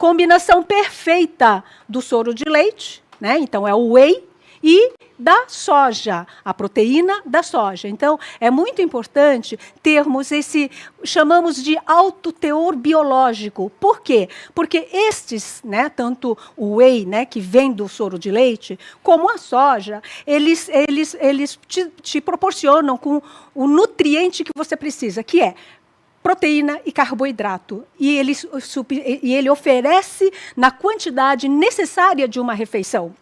combinação perfeita do soro de leite, né? Então é o whey, e da soja, a proteína da soja. Então, é muito importante termos esse, chamamos de alto teor biológico. Por quê? Porque estes, né, tanto o whey, né, que vem do soro de leite, como a soja, eles te proporcionam com o nutriente que você precisa, que é proteína e carboidrato. E ele oferece na quantidade necessária de uma refeição.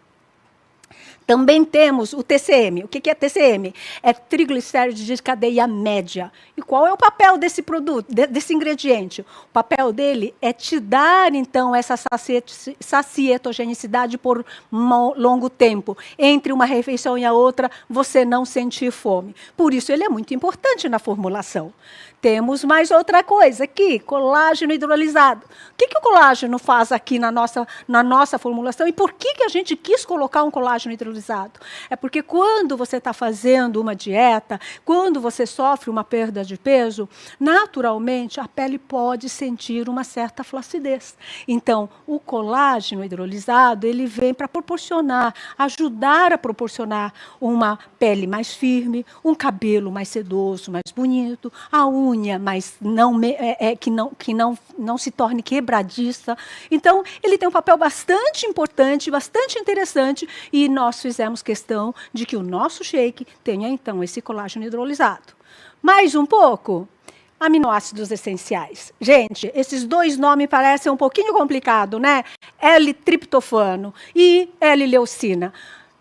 Também temos o TCM. O que é TCM? É triglicérides de cadeia média. E qual é o papel desse produto, desse ingrediente? O papel dele é te dar, então, essa sacietogenicidade por longo tempo. Entre uma refeição e a outra, você não sentir fome. Por isso, ele é muito importante na formulação. Temos mais outra coisa aqui, colágeno hidrolisado. O que o colágeno faz aqui na nossa formulação e por que a gente quis colocar um colágeno hidrolisado? É porque quando você está fazendo uma dieta, quando você sofre uma perda de peso, naturalmente a pele pode sentir uma certa flacidez. Então, o colágeno hidrolisado, ele vem para proporcionar, ajudar a proporcionar uma pele mais firme, um cabelo mais sedoso, mais bonito, a unha, mas que não se torne quebradiça. Então, ele tem um papel bastante importante, bastante interessante, e nós fizemos questão de que o nosso shake tenha, então, esse colágeno hidrolisado. Mais um pouco, aminoácidos essenciais. Gente, esses dois nomes parecem um pouquinho complicados, né? L-triptofano e L-leucina.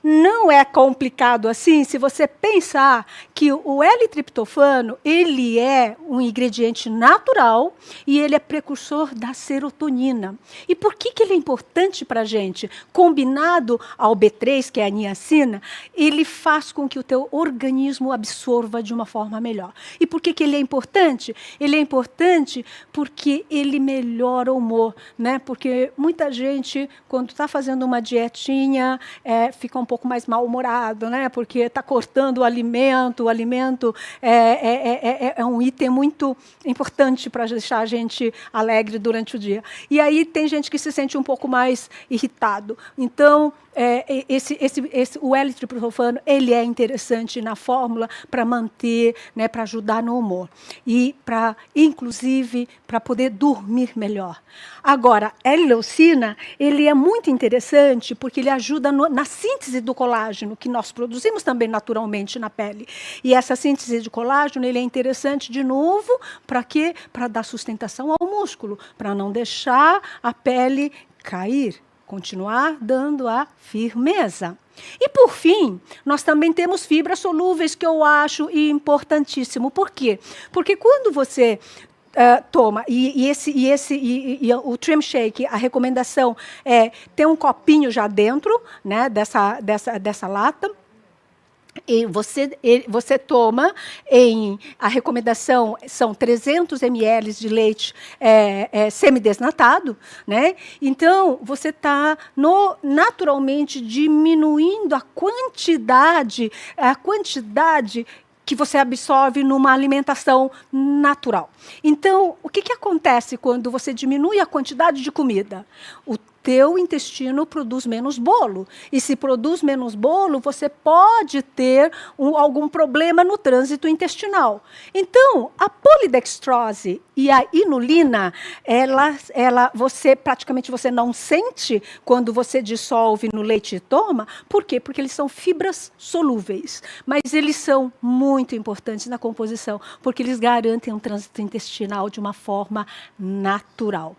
Não é complicado assim se você pensar que o L-triptofano, ele é um ingrediente natural e ele é precursor da serotonina. E por que ele é importante para a gente? Combinado ao B3, que é a niacina, ele faz com que o teu organismo absorva de uma forma melhor. E por que ele é importante? Ele é importante porque ele melhora o humor, né? Porque muita gente, quando está fazendo uma dietinha, fica um pouco mais mal-humorado, né? Porque está cortando o alimento é um item muito importante para deixar a gente alegre durante o dia. E aí tem gente que se sente um pouco mais irritado. Então, o L-triptofano, ele é interessante na fórmula para manter, né, para ajudar no humor. E, inclusive, para poder dormir melhor. Agora, a L-leucina, ele é muito interessante porque ele ajuda na síntese do colágeno, que nós produzimos também naturalmente na pele. E essa síntese de colágeno, ele é interessante, de novo, para quê? Para dar sustentação ao músculo, para não deixar a pele cair. Continuar dando a firmeza. E, por fim, nós também temos fibras solúveis, que eu acho importantíssimo. Por quê? Porque quando você toma, e o Trim Shake, a recomendação é ter um copinho já dentro, né, dessa lata. E você toma, a recomendação são 300 ml de leite semidesnatado, né? Então, você está naturalmente diminuindo a quantidade que você absorve numa alimentação natural. Então, o que acontece quando você diminui a quantidade de comida? O teu intestino produz menos bolo. E se produz menos bolo, você pode ter algum problema no trânsito intestinal. Então, a polidextrose e a inulina, praticamente você não sente quando você dissolve no leite e toma. Por quê? Porque eles são fibras solúveis. Mas eles são muito importantes na composição, porque eles garantem um trânsito intestinal de uma forma natural.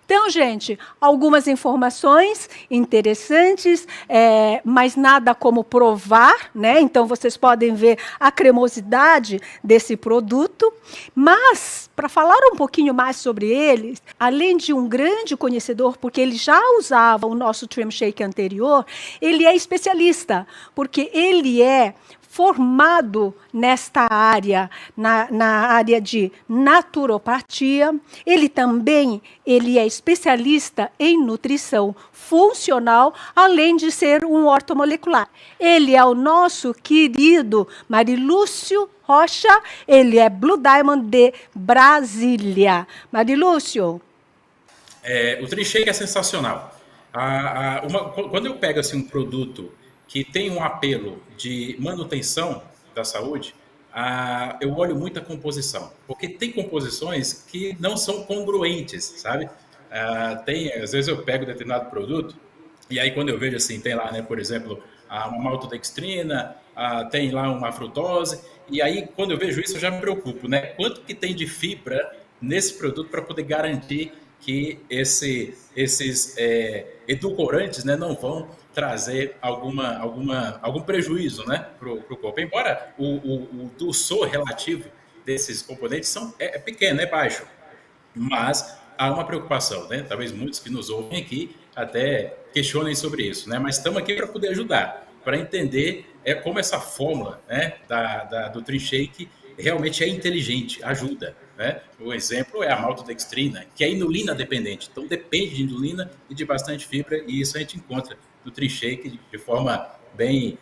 Então, gente, algumas informações interessantes, mas nada como provar, né? Então, vocês podem ver a cremosidade desse produto. Mas, para falar um pouquinho mais sobre eles, além de um grande conhecedor, porque ele já usava o nosso Trim Shake anterior, ele é especialista, porque ele é formado nesta área, na área de naturopatia. Ele também é especialista em nutrição funcional, além de ser um ortomolecular. Ele é o nosso querido Marilúcio Rocha, ele é Blue Diamond de Brasília. Marilúcio. O Trinshake é sensacional. Quando eu pego assim, um produto que tem um apelo de manutenção da saúde, eu olho muito a composição, porque tem composições que não são congruentes, sabe? Às vezes eu pego determinado produto e aí quando eu vejo assim, tem lá, né, por exemplo, uma maltodextrina, tem lá uma frutose, e aí quando eu vejo isso eu já me preocupo, né? Quanto que tem de fibra nesse produto para poder garantir que esses edulcorantes, né, não vão trazer algum prejuízo, né, para o corpo. Embora o dulçor relativo desses componentes é pequeno, é baixo, mas há uma preocupação, né? Talvez muitos que nos ouvem aqui até questionem sobre isso, né? Mas estamos aqui para poder ajudar, para entender como essa fórmula, né, do Trinshake realmente é inteligente, ajuda, né? O exemplo é a maltodextrina, que é inulina dependente, então depende de inulina e de bastante fibra, e isso a gente encontra no Trinshake de forma bem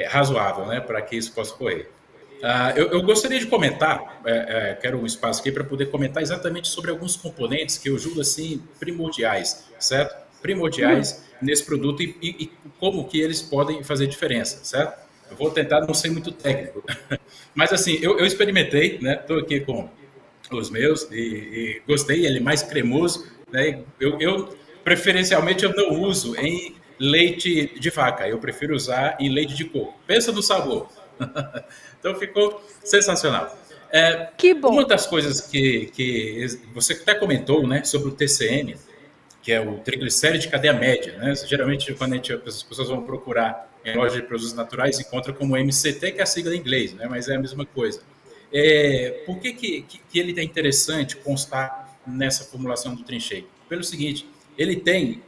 razoável, né, para que isso possa ocorrer. Eu gostaria de comentar, quero um espaço aqui para poder comentar exatamente sobre alguns componentes que eu julgo assim primordiais, certo? Primordiais nesse produto e como que eles podem fazer diferença, certo? Eu vou tentar não ser muito técnico, mas assim, eu experimentei, né? Estou aqui com os meus e gostei, ele é mais cremoso, né? Preferencialmente eu não uso em leite de vaca, eu prefiro usar em leite de coco. Pensa no sabor. Então ficou sensacional. Que Uma bom. das coisas que você até comentou, né, sobre o TCM, que é o triglicéride de cadeia média, né? Geralmente, quando as pessoas vão procurar em loja de produtos naturais, encontra como MCT, que é a sigla em inglês, né? Mas é a mesma coisa. Por que ele é interessante constar nessa formulação do Trinshake? Pelo seguinte, ele tem,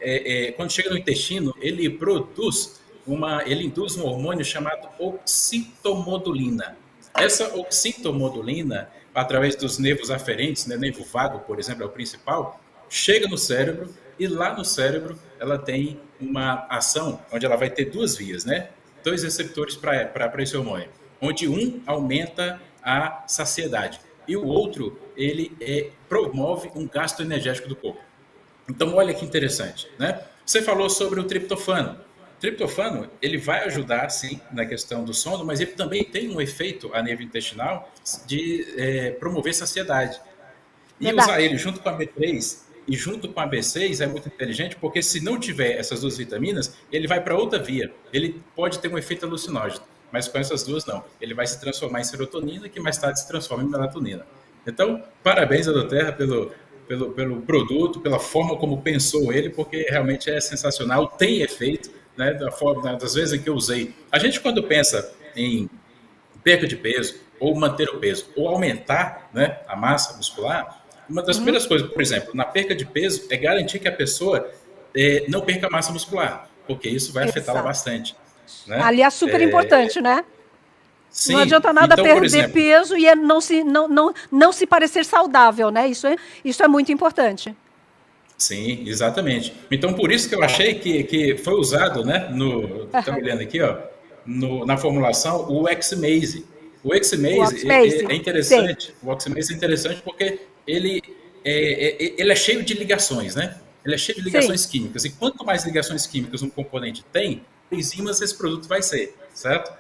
quando chega no intestino, ele induz um hormônio chamado oxitomodulina. Essa oxitomodulina, através dos nervos aferentes, né, nervo vago, por exemplo, é o principal, chega no cérebro e lá no cérebro ela tem uma ação onde ela vai ter duas vias, né? Dois receptores para esse hormônio, onde um aumenta a saciedade e o outro ele promove um gasto energético do corpo. Então, olha que interessante, né? Você falou sobre o triptofano. O triptofano, ele vai ajudar, sim, na questão do sono, mas ele também tem um efeito a nível intestinal de promover saciedade. E usar Verdade. ele junto com a B3 e junto com a B6 é muito inteligente, porque se não tiver essas duas vitaminas, ele vai para outra via. Ele pode ter um efeito alucinógeno, mas com essas duas não. Ele vai se transformar em serotonina, que mais tarde se transforma em melatonina. Então, parabéns, Dr. Terra, pelo produto, pela forma como pensou ele, porque realmente é sensacional, tem efeito, né, das vezes em que eu usei. A gente, quando pensa em perca de peso, ou manter o peso, ou aumentar, né, a massa muscular, uma das Uhum. primeiras coisas, por exemplo, na perca de peso, é garantir que a pessoa não perca massa muscular, porque isso vai afetá-la Exato. bastante. Né? Ali é super importante, né? Não Sim, adianta nada então, por perder exemplo, peso e não se parecer saudável, né? Isso é muito importante. sim, exatamente. Então, por isso que eu achei que foi usado, né, estamos olhando aqui, ó, na formulação, o X-Maze. O O X-Maze Oxmaze, é sei. interessante, o X-Maze é interessante porque ele é cheio de ligações, né? Ele é cheio de Sim, ligações químicas. E quanto mais ligações químicas um componente tem, enzimas esse produto vai ser, certo?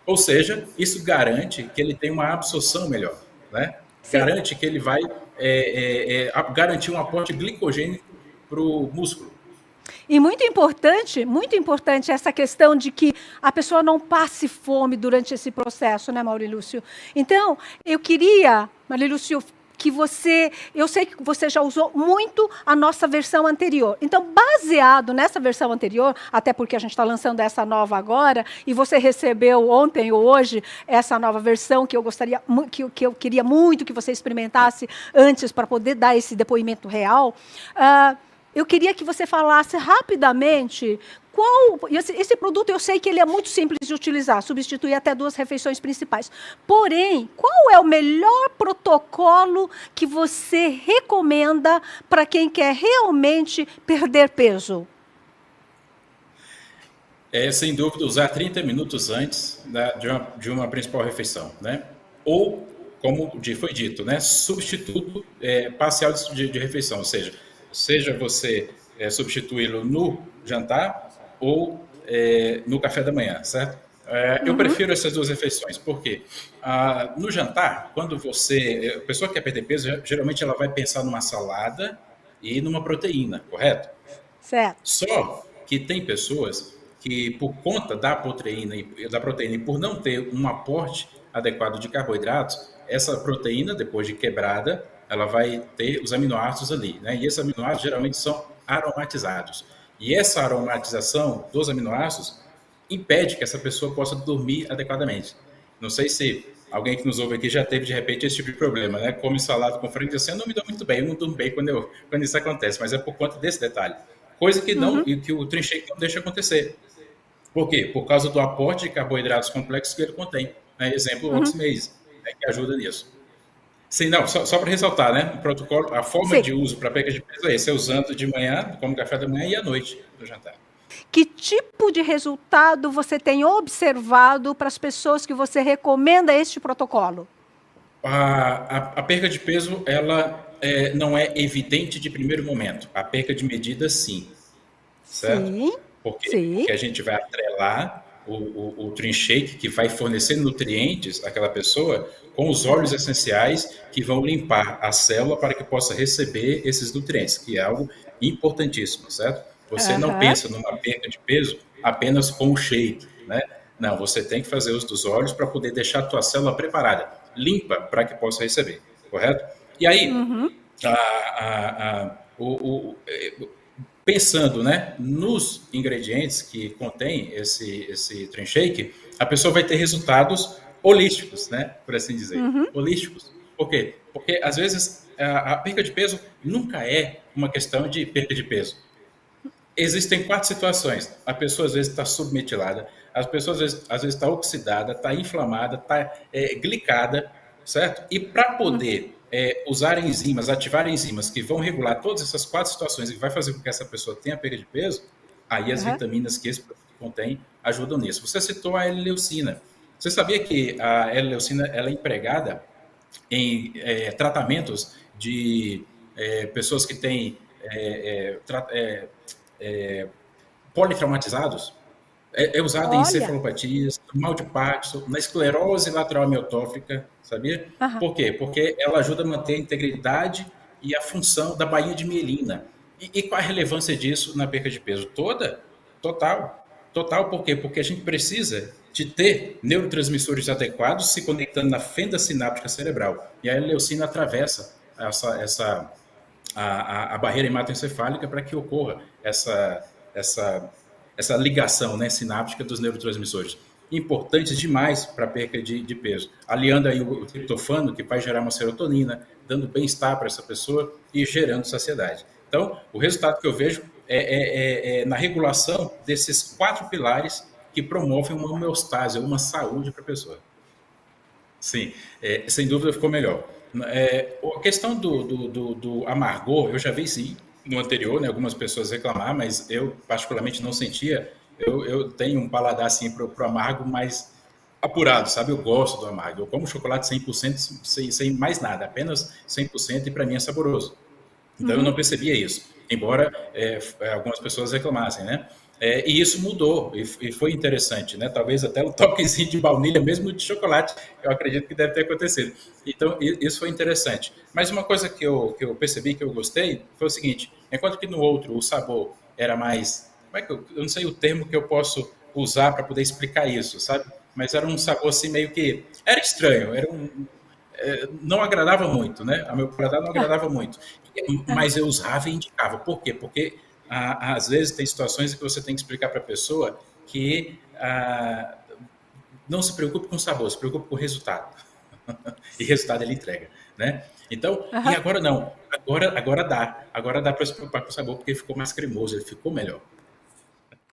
Ou seja, isso garante que ele tem uma absorção melhor, né? sim. Garante que ele vai garantir um aporte glicogênico para o músculo. E muito importante essa questão de que a pessoa não passe fome durante esse processo, né, Maurilúcio? Então, eu queria, Maurilúcio, que você, eu sei que você já usou muito a nossa versão anterior. Então, baseado nessa versão anterior, até porque a gente está lançando essa nova agora, e você recebeu ontem ou hoje essa nova versão que eu gostaria, que eu queria muito que você experimentasse antes para poder dar esse depoimento real. Eu queria que você falasse rapidamente qual. Esse produto eu sei que ele é muito simples de utilizar, substitui até 2 refeições principais. Porém, qual é o melhor protocolo que você recomenda para quem quer realmente perder peso? Sem dúvida, usar 30 minutos antes de uma principal refeição, né? Ou como foi dito, né, substituto parcial de refeição, ou seja você substituí-lo no jantar ou no café da manhã, certo? Eu Uhum. prefiro essas duas refeições, porque no jantar, quando a pessoa que quer perder peso, geralmente ela vai pensar numa salada e numa proteína, correto? Certo. Só que tem pessoas que, por conta da proteína e por não ter um aporte adequado de carboidratos, essa proteína, depois de quebrada, ela vai ter os aminoácidos ali, né? E esses aminoácidos geralmente são aromatizados. E essa aromatização dos aminoácidos impede que essa pessoa possa dormir adequadamente. Não sei se alguém que nos ouve aqui já teve, de repente, esse tipo de problema, né? Come salada com frango e diz assim, eu não me dou muito bem, eu não durmo bem quando isso acontece, mas é por conta desse detalhe. Coisa que não, Uhum. e que o Trin Shake não deixa acontecer. Por quê? Por causa do aporte de carboidratos complexos que ele contém. Né? Exemplo, o Uhum. oximase, né? Que ajuda nisso. Sim, não, só para ressaltar, né? O protocolo, a forma Sim. de uso para perda de peso é esse, é usando de manhã, como café da manhã e à noite no jantar. Que tipo de resultado você tem observado para as pessoas que você recomenda este protocolo? A perda de peso, ela não é evidente de primeiro momento. A perda de medida, sim, certo? Sim, Por quê? sim. Porque a gente vai atrelar o Trin Shake, que vai fornecer nutrientes àquela pessoa, com os óleos Aham, essenciais que vão limpar a célula para que possa receber esses nutrientes, que é algo importantíssimo, certo? Você não aham, pensa numa perda de peso apenas com o shake, né? Não, você tem que fazer uso dos óleos para poder deixar a tua célula preparada, limpa, para que possa receber, correto? E aí, uhum, a, a, a, pensando, né, nos ingredientes que contém esse Trin Shake, a pessoa vai ter resultados holísticos, né, por assim dizer. uhum, Holísticos. Por quê? Porque, às vezes, a perda de peso nunca é uma questão de perda de peso. Existem quatro situações. A pessoa, às vezes, está submetilada, a pessoa, às vezes está oxidada, está inflamada, está glicada, certo? E para poder usar enzimas, ativar enzimas que vão regular todas essas quatro situações e que vai fazer com que essa pessoa tenha perda de peso, aí as aham. vitaminas que esse produto contém ajudam nisso. Você citou a L-leucina. Você sabia que a L-leucina ela é empregada em tratamentos de pessoas que têm politraumatizados? É usada em Olha, encefalopatias, no mal de Parkinson, na esclerose lateral amiotrófica, sabia? aham, Por quê? Porque ela ajuda a manter a integridade e a função da baía de mielina. E qual a relevância disso na perda de peso? Toda? Total. Total por quê? Porque a gente precisa de ter neurotransmissores adequados se conectando na fenda sináptica cerebral. E a leucina atravessa a barreira hematoencefálica para que ocorra essa, essa ligação, né, sináptica dos neurotransmissores. Importantes demais para a perda de peso. Aliando aí o triptofano, que vai gerar uma serotonina, dando bem-estar para essa pessoa e gerando saciedade. Então, o resultado que eu vejo é na regulação desses quatro pilares que promovem uma homeostase, uma saúde para a pessoa. Sim, sem dúvida ficou melhor. A questão do amargor, eu já vi sim no anterior, né, algumas pessoas reclamar, mas eu particularmente não sentia. Eu tenho um paladar assim para o amargo mais apurado, sabe? Eu gosto do amargo. Eu como chocolate 100% sem mais nada, apenas 100% e para mim é saboroso. Então eu uhum, não percebia isso, embora algumas pessoas reclamassem, né? E isso mudou e foi interessante, né? Talvez até um toquezinho de baunilha, mesmo de chocolate, eu acredito que deve ter acontecido. Então isso foi interessante. Mas uma coisa que eu percebi que eu gostei foi o seguinte: enquanto que no outro o sabor era mais, como é que eu não sei o termo que eu posso usar para poder explicar isso, sabe? Mas era um sabor assim meio que era estranho, não agradava muito, né? A meu paladar não ah, agradava muito. aham. Mas eu usava e indicava. Por quê? Porque às vezes tem situações em que você tem que explicar para a pessoa que não se preocupe com o sabor, se preocupe com o resultado. E resultado ele entrega, né? Então, e Aham. agora não. Agora dá. Agora dá para se preocupar com o sabor porque ficou mais cremoso, ele ficou melhor.